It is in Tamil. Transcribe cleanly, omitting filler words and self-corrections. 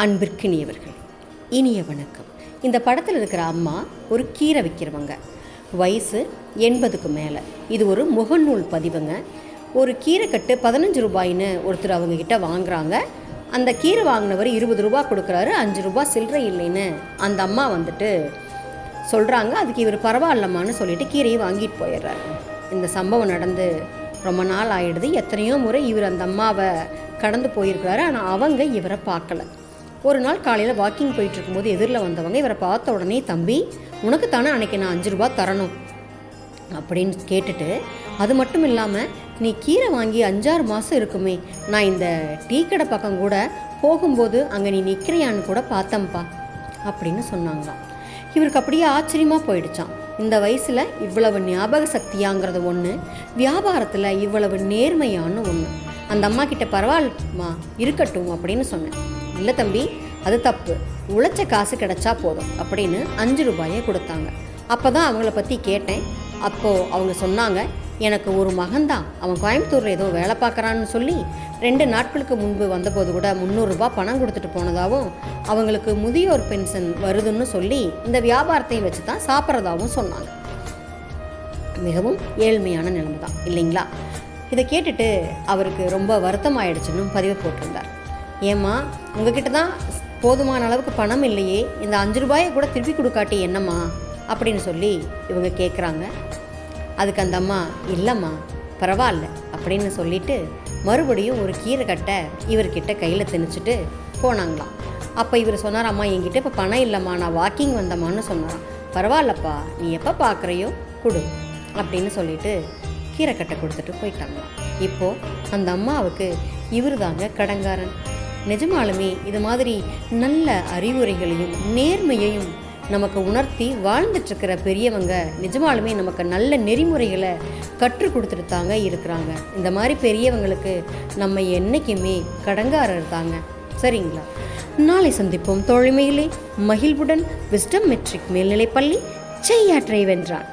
அன்பிற்கினியவர்கள், இனிய வணக்கம். இந்த படத்தில் இருக்கிற அம்மா ஒரு கீரை விற்கிறவங்க. வயசு 80க்கு மேலே. இது ஒரு முகநூல் பதிவுங்க. ஒரு கீரை கட்டு 15 ரூபாய்ன்னு ஒருத்தர் அவங்கக்கிட்ட வாங்குகிறாங்க. அந்த கீரை வாங்கினவர் 20 ரூபா கொடுக்குறாரு. 5 ரூபா சில்லறை இல்லைன்னு அந்த அம்மா வந்துட்டு சொல்கிறாங்க. அதுக்கு இவர் பரவாயில்லம்மான்னு சொல்லிட்டு கீரையை வாங்கிட்டு போயிடுறாரு. இந்த சம்பவம் நடந்து ரொம்ப நாள் ஆகிடுது. எத்தனையோ முறை இவர் அந்த அம்மாவை கடந்து போயிருக்கிறாரு. ஆனால் அவங்க இவரை பார்க்கல. ஒரு நாள் காலையில் வாக்கிங் போயிட்டுருக்கும்போது எதிரில் வந்தவங்க இவரை பார்த்த உடனே, தம்பி உனக்கு தானே அன்றைக்கி நான் 5 ரூபா தரணும் அப்படின்னு கேட்டுட்டு, அது மட்டும் இல்லாமல் நீ கீரை வாங்கி 5-6 மாதம் இருக்குமே, நான் இந்த டீ கடை பக்கம் கூட போகும்போது அங்கே நீ நிற்கிறியான்னு கூட பார்த்தேன்ப்பா அப்படின்னு சொன்னாங்களாம். இவருக்கு அப்படியே ஆச்சரியமாக போயிடுச்சான். இந்த வயசில் இவ்வளவு ஞாபக சக்தியாங்கிறது ஒன்று, வியாபாரத்தில் இவ்வளவு நேர்மையான ஒன்று. அந்த அம்மா கிட்ட பரவாயில்லம்மா இருக்கட்டும் அப்படின்னு சொன்னேன். இல்லை தம்பி, அது தப்பு, உழைச்ச காசு கிடைச்சா போதும் அப்படின்னு 5 ரூபாயை கொடுத்தாங்க. அப்போ தான் அவங்கள பற்றி கேட்டேன். அப்போது அவங்க சொன்னாங்க, எனக்கு ஒரு மகன்தான், அவன் கோயம்புத்தூரில் ஏதோ வேலை பார்க்குறான்னு சொல்லி 2 நாட்களுக்கு முன்பு வந்தபோது கூட 300 ரூபா பணம் கொடுத்துட்டு போனதாகவும், அவங்களுக்கு முதியோர் பென்ஷன் வருதுன்னு சொல்லி இந்த வியாபாரத்தை வச்சு தான் சாப்பிட்றதாகவும் சொன்னாங்க. மிகவும் ஏழ்மையான நிலைமை தான் இல்லைங்களா? இதை கேட்டுட்டு அவருக்கு ரொம்ப வருத்தமாயிடுச்சுன்னு பதிவு போட்டிருந்தார். ஏம்மா, உங்ககிட்ட தான் போதுமான அளவுக்கு பணம் இல்லையே, இந்த 5 ரூபாயை கூட திருப்பி கொடுக்காட்டி என்னம்மா அப்படின்னு சொல்லி இவங்க கேட்குறாங்க. அதுக்கு அந்த அம்மா, இல்லைம்மா பரவாயில்ல அப்படின்னு சொல்லிட்டு மறுபடியும் ஒரு கீரை கட்டை இவர்கிட்ட கையில் திணிச்சிட்டு போனாங்களாம். அப்போ இவர் சொன்னார், அம்மா என்கிட்ட இப்போ பணம் இல்லைம்மா, நான் வாக்கிங் வந்தம்மான்னு சொன்னாராம். பரவாயில்லப்பா, நீ எப்போ பார்க்குறையோ கொடு அப்படின்னு சொல்லிட்டு கீரை கட்டை கொடுத்துட்டு போயிட்டாங்களாம். இப்போது அந்த அம்மாவுக்கு இவர் தாங்க கடங்காரன். நிஜமாலுமே இது மாதிரி நல்ல அறிவுரைகளையும் நேர்மையையும் நமக்கு உணர்த்தி வாழ்ந்துட்டுருக்கிற பெரியவங்க நிஜமாலுமே நமக்கு நல்ல நெறிமுறைகளை கற்றுக் கொடுத்துட்டு தாங்க இருக்கிறாங்க. இந்த மாதிரி பெரியவங்களுக்கு நம்ம என்றைக்குமே கடங்காரர் தாங்க. சரிங்களா? நாளை சந்திப்போம் தோழமையிலே. மகிழ்வுடன் விஸ்டம் மெட்ரிக் மேல்நிலைப்பள்ளி செய்யாற்றை வென்றான்.